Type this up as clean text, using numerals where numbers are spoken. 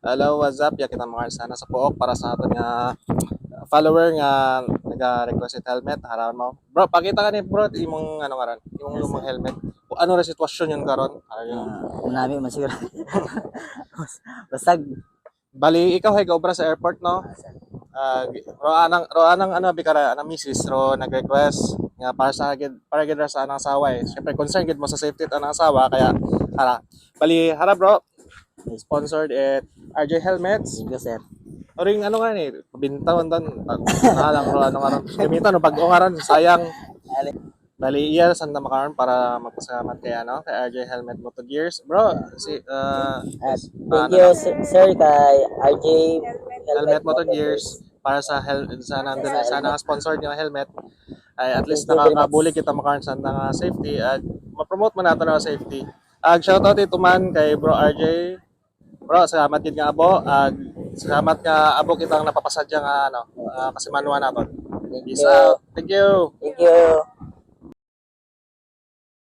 Hello, what's up? Ya kita mga sana sa pook para sa aton nga follower nga naga-request it helmet harapan mo. Bro, pakita ka ni bro imong ano karon, imong Yes, lumang sir. helmet. Kung ano ra sitwasyon yun karon? Ayun. Unami man siguro. Basag. Bali ikaw hay obra sa airport no? Sir. Roanang ano bikara ana misis ro nag-request nga para gid ra sa anang asawa eh. Syempre concern gid mo sa safety ta anang asawa kaya bali hara bro, sponsored at RJ Helmets. Thank you, sir. O ring ano nga ni, pabintawan doon. Nahalang ro ano nga ron. Gamitan no bag-o nga ron, sayang. Ali. Bali iya sanda makaron para magpasalamat kay ano kay RJ Helmet Moto Gears. Bro, si Thank ano you, lang, sir, kay RJ Helmet Moto Motor Gears. Gears para sa nandun Sa sa helmet. sponsor niyo helmet ay at least Thank you very much. nakakabuli kita makaron sa nga safety at ma-promote man nato na safety. Shoutout ito man kay Bro RJ. Bro, salamat gid nga abo. Salamat nga abo kitang napapasadya nga ano, kasi manuwa naton. Thank Peace you. out. Thank you. Thank you.